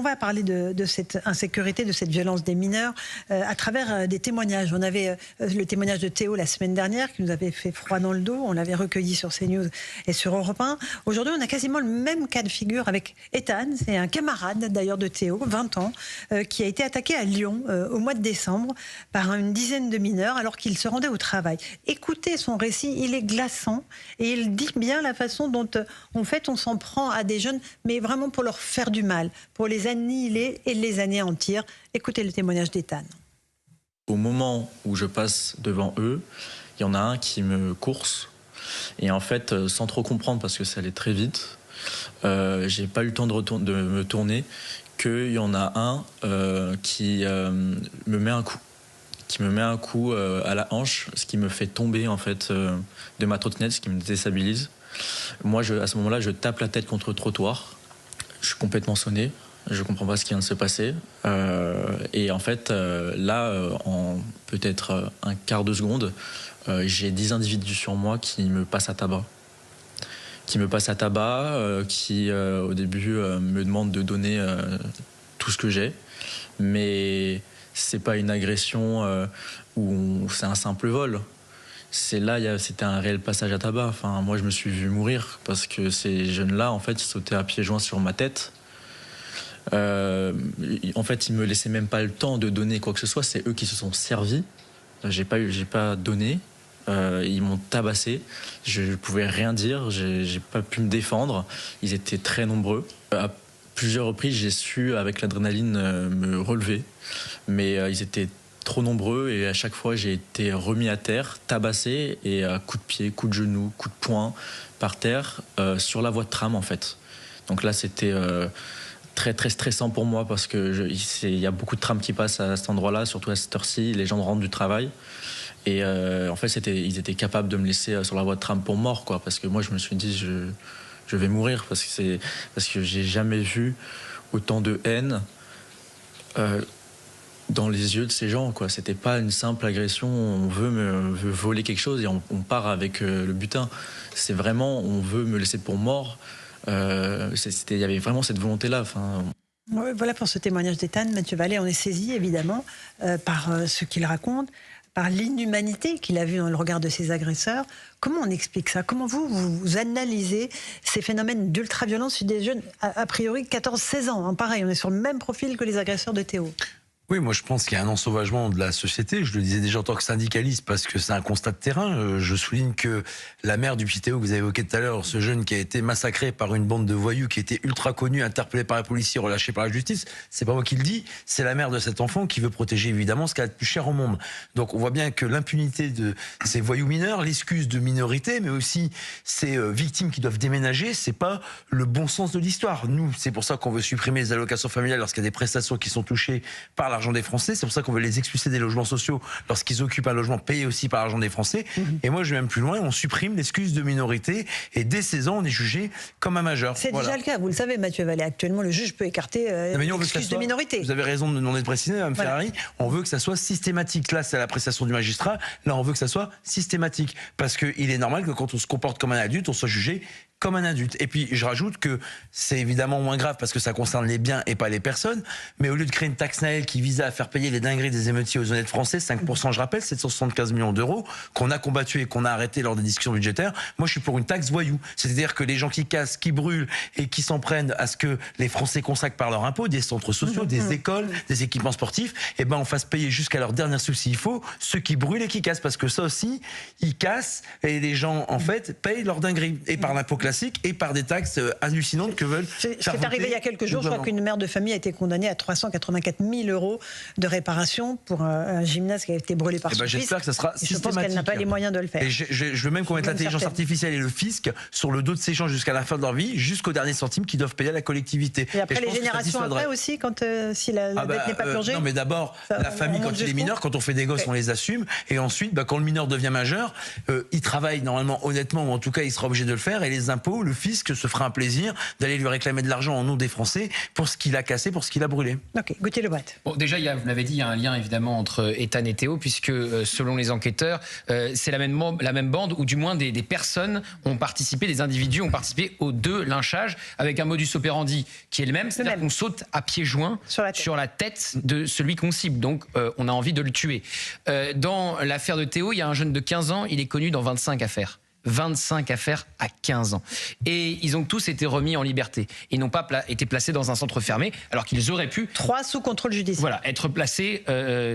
va parler de cette insécurité, de cette violence des mineurs à travers des témoignages. On avait le témoignage de Théo la semaine dernière qui nous avait fait froid dans le dos. On l'avait recueilli sur CNews et sur Europe 1. Aujourd'hui, on a quasiment le même cas de figure avec Ethan. C'est un camarade d'ailleurs de Théo, 20 ans, qui a été attaqué à Lyon au mois de décembre par une dizaine de mineurs alors qu'il se rendait au travail. Écoutez son récit, il est glaçant et il dit bien la façon dont en fait on s'en prend à des jeunes, mais vraiment pour leur faire du mal, pour les annihiler et les anéantir. Écoutez le témoignage d'Ethan. Au moment où je passe devant eux, il y en a un qui me course et en fait, sans trop comprendre parce que ça allait très vite, j'ai pas eu le temps de me tourner, qu'il y en a un qui me met un coup. Qui me met un coup à la hanche, ce qui me fait tomber en fait de ma trottinette, ce qui me déstabilise. Moi, à ce moment-là, je tape la tête contre le trottoir. Je suis complètement sonné. Je comprends pas ce qui vient de se passer. Et en fait, là, en peut-être un quart de seconde, j'ai 10 individus sur moi qui me passent à tabac. Qui au début me demandent de donner tout ce que j'ai. Mais c'est pas une agression où c'est un simple vol. C'était un réel passage à tabac. Enfin, moi, je me suis vu mourir parce que ces jeunes-là, en fait, ils sautaient à pieds joints sur ma tête. En fait, ils me laissaient même pas le temps de donner quoi que ce soit. C'est eux qui se sont servis. J'ai pas donné. Ils m'ont tabassé. Je pouvais rien dire. J'ai pas pu me défendre. Ils étaient très nombreux. À plusieurs reprises, j'ai su, avec l'adrénaline, me relever. Mais ils étaient trop nombreux et à chaque fois, j'ai été remis à terre, tabassé et à coups de pied, coups de genoux, coups de poing par terre sur la voie de tram en fait. Donc là, c'était très très stressant pour moi parce que il y a beaucoup de trams qui passent à cet endroit-là, surtout à cette heure-ci. Les gens rentrent du travail. Et en fait, ils étaient capables de me laisser sur la voie de tram pour mort, quoi. Parce que moi, je me suis dit, je vais mourir parce que j'ai jamais vu autant de haine dans les yeux de ces gens, quoi. C'était pas une simple agression. On veut me voler quelque chose et on part avec le butin. C'est vraiment, on veut me laisser pour mort. Il y avait vraiment cette volonté-là. Enfin. Voilà pour ce témoignage d'Ethan. Mathieu Vallet, on est saisi évidemment par ce qu'il raconte, par l'inhumanité qu'il a vue dans le regard de ses agresseurs. Comment on explique ça? Comment vous analysez ces phénomènes d'ultra-violence sur des jeunes, a priori 14-16 ans, hein, pareil, on est sur le même profil que les agresseurs de Théo? Oui, moi je pense qu'il y a un ensauvagement de la société. Je le disais déjà en tant que syndicaliste parce que c'est un constat de terrain. Je souligne que la mère du petit Théo que vous avez évoqué tout à l'heure, ce jeune qui a été massacré par une bande de voyous, qui était ultra connu, interpellé par la police, relâché par la justice, c'est pas moi qui le dis, c'est la mère de cet enfant qui veut protéger évidemment ce qu'elle a de plus cher au monde. Donc on voit bien que l'impunité de ces voyous mineurs, l'excuse de minorité, mais aussi ces victimes qui doivent déménager, c'est pas le bon sens de l'histoire. Nous, c'est pour ça qu'on veut supprimer les allocations familiales lorsqu'il y a des prestations qui sont touchées par l'argent des Français. C'est pour ça qu'on veut les expulser des logements sociaux lorsqu'ils occupent un logement payé aussi par l'argent des Français. Et moi, je vais même plus loin. On supprime l'excuse de minorité et dès 16 ans, on est jugé comme un majeur. C'est déjà le cas. Vous le savez, Mathieu Vallet. Actuellement, le juge peut écarter l'excuse de minorité. Vous avez raison de nous demander de préciser, Mme Ferrari. On veut que ça soit systématique. Là, c'est à l'appréciation du magistrat. Là, on veut que ça soit systématique. Parce qu'il est normal que quand on se comporte comme un adulte, on soit jugé comme un adulte. Et puis, je rajoute que c'est évidemment moins grave parce que ça concerne les biens et pas les personnes. Mais au lieu de créer une taxe Naël qui visait à faire payer les dingueries des émeutiers aux honnêtes français, 5%, je rappelle, 775 millions d'euros, qu'on a combattu et qu'on a arrêté lors des discussions budgétaires, moi, je suis pour une taxe voyou. C'est-à-dire que les gens qui cassent, qui brûlent et qui s'en prennent à ce que les Français consacrent par leurs impôts, des centres sociaux, des écoles, des équipements sportifs, eh ben, on fasse payer jusqu'à leur dernier sou s'il faut, ceux qui brûlent et qui cassent. Parce que ça aussi, ils cassent et les gens, en fait, payent leurs dingueries. Et par l'impôt classique et par des taxes hallucinantes que veulent faire voter. C'est arrivé il y a quelques jours, je crois qu'une mère de famille a été condamnée à 384 000 euros de réparation pour un gymnase qui a été brûlé par son fils. J'espère que ça sera systématique. Je pense qu'elle n'a pas les moyens de le faire. Et je veux même qu'on mette l'intelligence artificielle et le fisc sur le dos de ces gens jusqu'à la fin de leur vie, jusqu'au dernier centime qu'ils doivent payer à la collectivité. Et après, les générations après aussi, quand si la dette n'est pas purgée. Non, mais d'abord, la famille, quand il est mineur, quand on fait des gosses, on les assume. Et ensuite, quand le mineur devient majeur, il travaille normalement honnêtement, ou en tout cas, il sera obligé de le faire. Et les impôts impôts, le fisc se fera un plaisir d'aller lui réclamer de l'argent en nom des Français pour ce qu'il a cassé, pour ce qu'il a brûlé. Ok, Gauthier Lebret. Bon, déjà, vous l'avez dit, il y a un lien évidemment entre Ethan et Théo, puisque selon les enquêteurs, c'est la même bande, ou du moins des personnes ont participé, des individus ont participé aux 2 lynchages, avec un modus operandi qui est le même, c'est-à-dire qu'on saute à pieds joints sur la tête de celui qu'on cible. Donc, on a envie de le tuer. Dans l'affaire de Théo, il y a un jeune de 15 ans, il est connu dans 25 affaires. 25 affaires à 15 ans. Et ils ont tous été remis en liberté. Ils n'ont pas été placés dans un centre fermé, alors qu'ils auraient pu... 3 sous contrôle judiciaire. Voilà, être placés,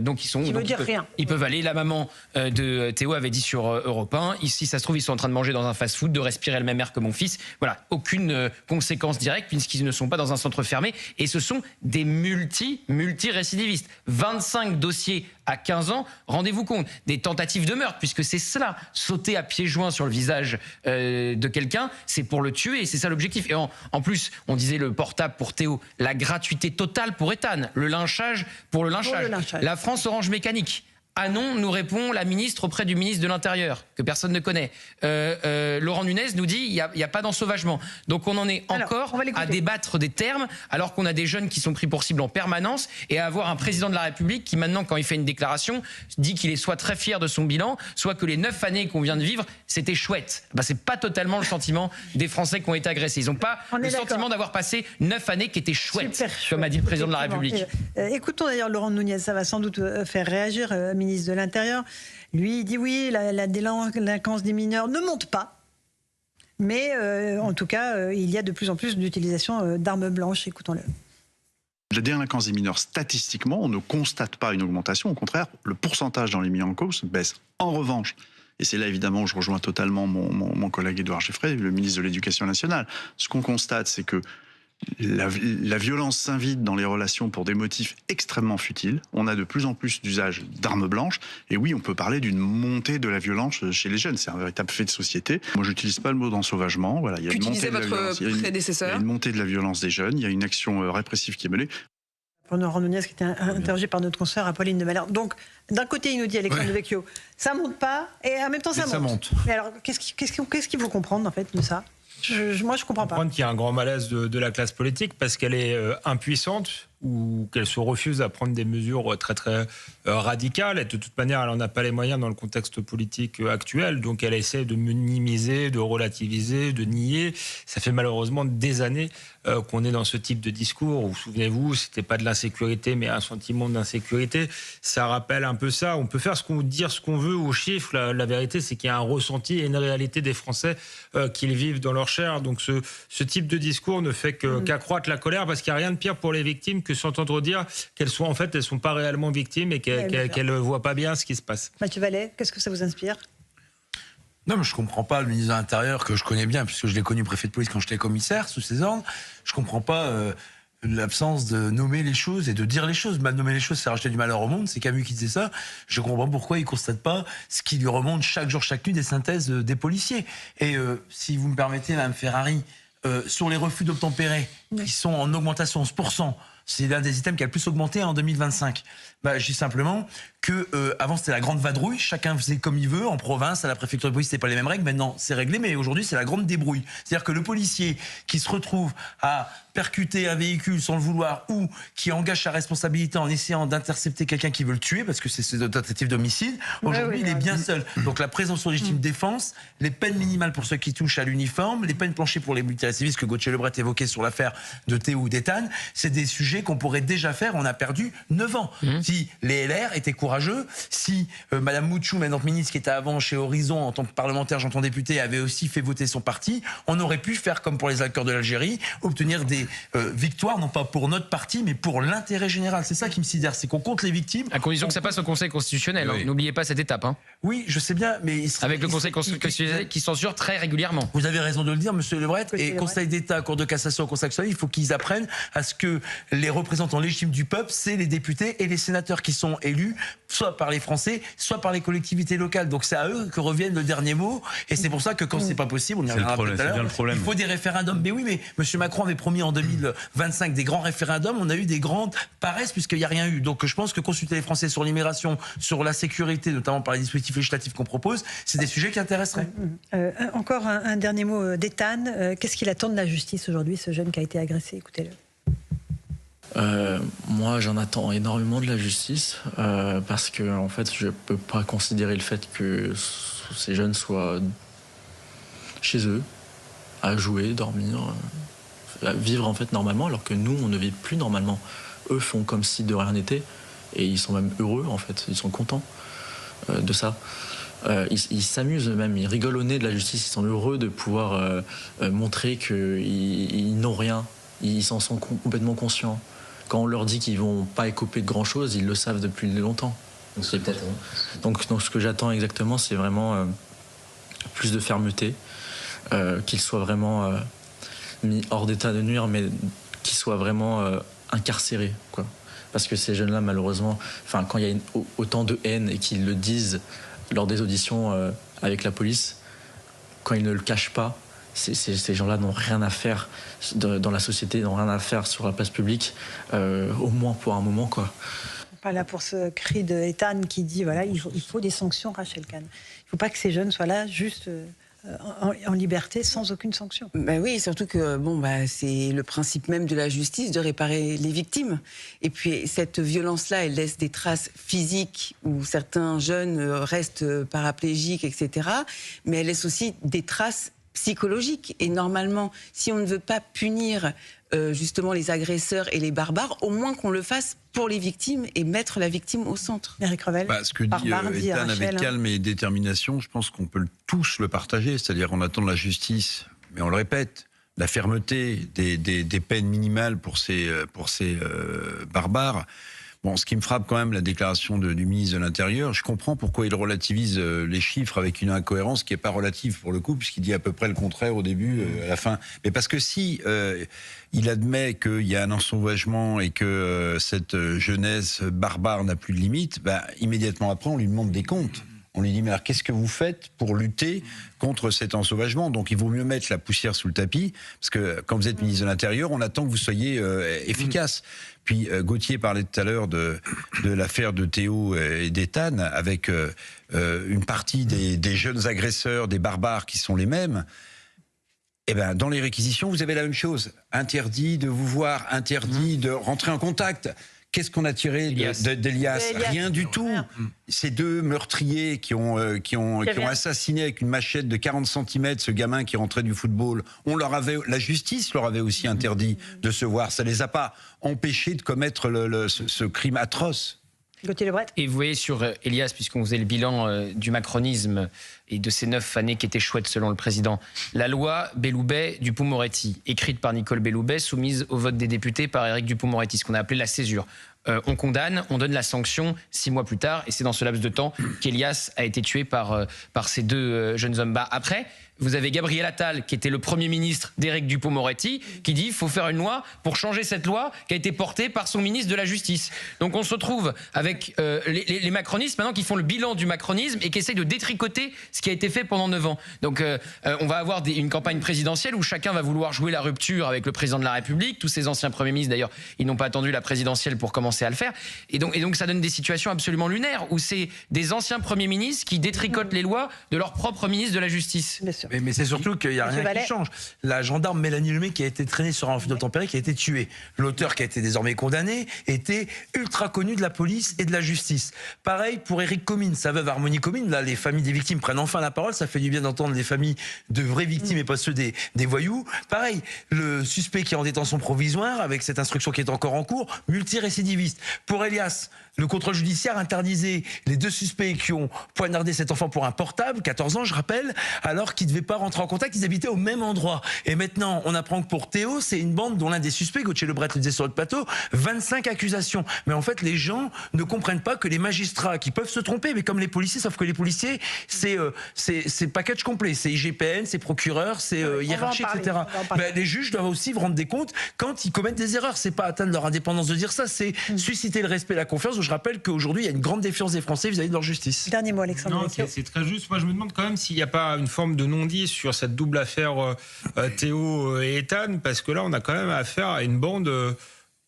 donc ils sont... Qui veut dire rien. Ils peuvent aller, la maman de Théo avait dit sur Europe 1, ici ça se trouve ils sont en train de manger dans un fast-food, de respirer le même air que mon fils. Voilà, aucune conséquence directe puisqu'ils ne sont pas dans un centre fermé. Et ce sont des multi-récidivistes. 25 dossiers à 15 ans, rendez-vous compte, des tentatives de meurtre, puisque c'est cela, sauter à pieds joints sur le visage de quelqu'un, c'est pour le tuer, c'est ça l'objectif. Et en plus, on disait le portable pour Théo, la gratuité totale pour Ethan, le lynchage pour le lynchage. La France Orange Mécanique. Ah non, nous répond la ministre auprès du ministre de l'Intérieur, que personne ne connaît. Laurent Nunez nous dit il n'y a pas d'ensauvagement. Donc on en est encore à débattre des termes, alors qu'on a des jeunes qui sont pris pour cible en permanence, et à avoir un président de la République qui maintenant, quand il fait une déclaration, dit qu'il est soit très fier de son bilan, soit que les 9 années qu'on vient de vivre, c'était chouette. Ben, c'est pas totalement le sentiment des Français qui ont été agressés. Ils n'ont pas le sentiment d'avoir passé 9 années qui étaient chouettes, comme a dit le président de la République. Écoutons d'ailleurs Laurent Nunez, ça va sans doute faire réagir, ministre de l'Intérieur. Lui, il dit oui, la délinquance des mineurs ne monte pas. Mais en tout cas, il y a de plus en plus d'utilisation d'armes blanches. Écoutons-le. La délinquance des mineurs, statistiquement, on ne constate pas une augmentation. Au contraire, le pourcentage dans les mis en cause baisse. En revanche, et c'est là évidemment où je rejoins totalement mon collègue Édouard Geoffray, le ministre de l'Éducation nationale, ce qu'on constate, c'est que la violence s'invite dans les relations pour des motifs extrêmement futiles. On a de plus en plus d'usage d'armes blanches. Et oui, on peut parler d'une montée de la violence chez les jeunes. C'est un véritable fait de société. Moi, je n'utilise pas le mot d'ensauvagement. Voilà, il y a une montée de la violence. Il y a une montée de la violence des jeunes. Il y a une action répressive qui est menée. Laurent Nunez qui était interrogé par notre consoeur Apolline de Malherbe. Donc, d'un côté, il nous dit Alexandre Devecchio, ça monte pas, et en même temps, ça monte. Mais alors, qu'est-ce qu'il faut comprendre en fait de ça? Moi, je comprends pas. Comprendre qu'il y a un grand malaise de la classe politique parce qu'elle est impuissante ou qu'elle se refuse à prendre des mesures très très radicales. Et de toute manière, elle n'en a pas les moyens dans le contexte politique actuel. Donc elle essaie de minimiser, de relativiser, de nier. Ça fait malheureusement des années qu'on est dans ce type de discours où, souvenez-vous, c'était pas de l'insécurité mais un sentiment d'insécurité. Ça rappelle un peu ça. On peut faire dire ce qu'on veut aux chiffres. La vérité, c'est qu'il y a un ressenti et une réalité des Français qu'ils vivent dans leur chair. Donc ce type de discours ne fait qu'accroître la colère parce qu'il n'y a rien de pire pour les victimes que s'entendre dire qu'elles sont pas réellement victimes et qu'elles ne voient pas bien ce qui se passe. Mathieu Vallet, qu'est-ce que ça vous inspire? Non, mais je comprends pas le ministre de l'Intérieur que je connais bien puisque je l'ai connu préfet de police quand j'étais commissaire sous ses ordres. Je comprends pas l'absence de nommer les choses et de dire les choses. Mal nommer les choses, c'est rajouter du malheur au monde. C'est Camus qui disait ça. Je comprends pas pourquoi il constate pas ce qui lui remonte chaque jour, chaque nuit des synthèses des policiers. Et si vous me permettez, Mme Ferrari, sur les refus d'obtempérer, qui sont en augmentation 11%, c'est l'un des items qui a le plus augmenté en 2025. Je dis simplement que avant c'était la grande vadrouille, chacun faisait comme il veut. En province, à la préfecture de police, c'était pas les mêmes règles. Maintenant, c'est réglé, mais aujourd'hui, c'est la grande débrouille. C'est-à-dire que le policier qui se retrouve à percuter un véhicule sans le vouloir ou qui engage sa responsabilité en essayant d'intercepter quelqu'un qui veut le tuer, parce que c'est une tentative d'homicide, aujourd'hui, il est bien seul. Donc la présomption de légitime défense, les peines minimales pour ceux qui touchent à l'uniforme, les peines planchées pour les multirécidivistes que Gauthier Lebret évoquait sur l'affaire de Théo ou d'Ethan, c'est des sujets qu'on pourrait déjà faire. On a perdu 9 ans. Si les LR étaient courageux, si Madame Mouchou, maintenant ministre qui était avant chez Horizon en tant que parlementaire, j'entends député, avait aussi fait voter son parti, on aurait pu faire comme pour les accords de l'Algérie, obtenir des victoires, non pas pour notre parti, mais pour l'intérêt général. C'est ça qui me sidère, c'est qu'on compte les victimes. À condition que ça passe au Conseil constitutionnel. Oui. N'oubliez pas cette étape. Oui, je sais bien, mais... Avec le Conseil constitutionnel qui censure très régulièrement. Vous avez raison de le dire, Monsieur Lebret. Et Conseil d'État, Cour de cassation, Conseil constitutionnel, il faut qu'ils apprennent à ce que les représentants légitimes du peuple, c'est les députés et les sénateurs qui sont élus, soit par les Français, soit par les collectivités locales. Donc c'est à eux que revienne le dernier mot. Et c'est pour ça que quand c'est pas possible, on y reviendra tout à l'heure, il faut des référendums. Mais oui, mais M. Macron avait promis en 2025 des grands référendums. On a eu des grandes paresses puisqu'il n'y a rien eu. Donc je pense que consulter les Français sur l'immigration, sur la sécurité, notamment par les dispositifs législatifs qu'on propose, c'est des sujets qui intéresseraient. Encore un dernier mot d'Ethan. Qu'est-ce qu'il attend de la justice aujourd'hui, ce jeune qui a été agressé? Écoutez-le. Moi, j'en attends énormément de la justice parce que, en fait, je peux pas considérer le fait que ces jeunes soient chez eux, à jouer, dormir, à vivre en fait normalement, alors que nous, on ne vit plus normalement. Eux font comme si de rien n'était et ils sont même heureux en fait, ils sont contents de ça. Ils s'amusent même, ils rigolent au nez de la justice, ils sont heureux de pouvoir montrer qu'ils n'ont rien, ils s'en sont complètement conscients. Quand on leur dit qu'ils vont pas écoper de grand chose, ils le savent depuis longtemps. Donc ce que j'attends exactement, c'est vraiment plus de fermeté, qu'ils soient vraiment mis hors d'état de nuire, mais qu'ils soient vraiment incarcérés, quoi. Parce que ces jeunes-là, malheureusement, quand il y a autant de haine et qu'ils le disent lors des auditions avec la police, quand ils ne le cachent pas, ces gens-là n'ont rien à faire dans la société, n'ont rien à faire sur la place publique, au moins pour un moment, quoi. Pas là pour ce cri de Ethan qui dit voilà, il faut des sanctions, Rachel Kahn. Il ne faut pas que ces jeunes soient là juste en liberté sans aucune sanction. Ben oui, surtout que c'est le principe même de la justice de réparer les victimes. Et puis cette violence-là, elle laisse des traces physiques où certains jeunes restent paraplégiques, etc. Mais elle laisse aussi des traces psychologique. Et normalement, si on ne veut pas punir justement les agresseurs et les barbares, au moins qu'on le fasse pour les victimes et mettre la victime au centre. Éric Revel. Ce que dit Ethan avec calme et détermination, je pense qu'on peut tous le partager. C'est-à-dire qu'on attend de la justice, mais on le répète, la fermeté, des peines minimales pour ces barbares. Bon, ce qui me frappe quand même, la déclaration du ministre de l'Intérieur, je comprends pourquoi il relativise les chiffres avec une incohérence qui n'est pas relative pour le coup, puisqu'il dit à peu près le contraire au début, à la fin. Mais parce que si il admet qu'il y a un ensauvagement et que cette jeunesse barbare n'a plus de limite, immédiatement après, on lui demande des comptes. On lui dit, mais alors qu'est-ce que vous faites pour lutter contre cet ensauvagement? Donc il vaut mieux mettre la poussière sous le tapis, parce que quand vous êtes ministre de l'Intérieur, on attend que vous soyez efficace. Puis Gauthier parlait tout à l'heure de l'affaire de Théo et d'Ethan, avec une partie des jeunes agresseurs, des barbares qui sont les mêmes. Eh ben, dans les réquisitions, vous avez la même chose. Interdit de vous voir, interdit de rentrer en contact. Qu'est-ce qu'on a tiré d'Elias? Rien du tout. Ces deux meurtriers qui ont assassiné avec une machette de 40 cm ce gamin qui rentrait du football, la justice leur avait aussi interdit de se voir. Ça les a pas empêchés de commettre ce crime atroce. Gauthier Lebret. Et vous voyez sur Elias, puisqu'on faisait le bilan du macronisme et de ces 9 années qui étaient chouettes selon le président, la loi Belloubet-Dupond-Moretti, écrite par Nicole Belloubet, soumise au vote des députés par Éric Dupond-Moretti, ce qu'on a appelé la césure. On condamne, on donne la sanction 6 mois plus tard, et c'est dans ce laps de temps qu'Elias a été tué par ces deux jeunes hommes. Après, vous avez Gabriel Attal, qui était le Premier ministre d'Éric Dupond-Moretti, qui dit qu'il faut faire une loi pour changer cette loi qui a été portée par son ministre de la Justice. Donc on se retrouve avec les macronistes maintenant qui font le bilan du macronisme et qui essayent de détricoter ce qui a été fait pendant 9 ans. Donc on va avoir une campagne présidentielle où chacun va vouloir jouer la rupture avec le président de la République. Tous ces anciens premiers ministres, d'ailleurs, ils n'ont pas attendu la présidentielle pour commencer à le faire. Et donc ça donne des situations absolument lunaires où c'est des anciens premiers ministres qui détricotent les lois de leur propre ministre de la Justice. Bien sûr. Mais c'est surtout qu'il n'y a rien qui change. La gendarme Mélanie Lemay qui a été traînée sur un refus d'obtempérer, qui a été tuée. L'auteur qui a été désormais condamné était ultra connu de la police et de la justice. Pareil pour Éric Comines, sa veuve Harmonie Comines. Là, les familles des victimes prennent enfin la parole. Ça fait du bien d'entendre les familles de vraies victimes et pas ceux des voyous. Pareil, le suspect qui est en détention provisoire, avec cette instruction qui est encore en cours, multirécidiviste. Pour Elias, le contrôle judiciaire interdisait les 2 suspects qui ont poignardé cet enfant pour un portable, 14 ans je rappelle, alors qu'ils ne devaient pas rentrer en contact, ils habitaient au même endroit. Et maintenant, on apprend que pour Théo, c'est une bande dont l'un des suspects, Gauthier Lebret le disait sur le plateau, 25 accusations. Mais en fait, les gens ne comprennent pas que les magistrats qui peuvent se tromper, mais comme les policiers, sauf que les policiers, c'est c'est package complet. C'est IGPN, c'est procureur, c'est hiérarchie, etc. Les juges doivent aussi rendre des comptes quand ils commettent des erreurs. C'est pas atteindre leur indépendance de dire ça, c'est susciter le respect et la confiance. Je rappelle qu'aujourd'hui, il y a une grande défiance des Français vis-à-vis de leur justice. Dernier mot, Alexandre. C'est très juste. Moi, je me demande quand même s'il n'y a pas une forme de non-dit sur cette double affaire Théo et Ethan, parce que là, on a quand même affaire à une bande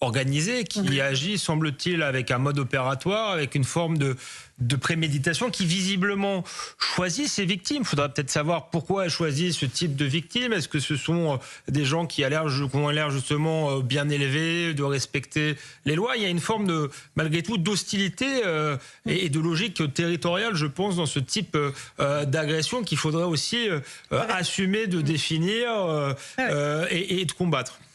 organisée qui agit, semble-t-il, avec un mode opératoire, avec une forme de préméditation qui visiblement choisit ses victimes. Il faudra peut-être savoir pourquoi elle choisit ce type de victimes. Est-ce que ce sont des gens qui ont l'air justement bien élevés, de respecter les lois? Il y a une forme malgré tout, d'hostilité et de logique territoriale, je pense, dans ce type d'agression qu'il faudrait aussi assumer de définir et de combattre.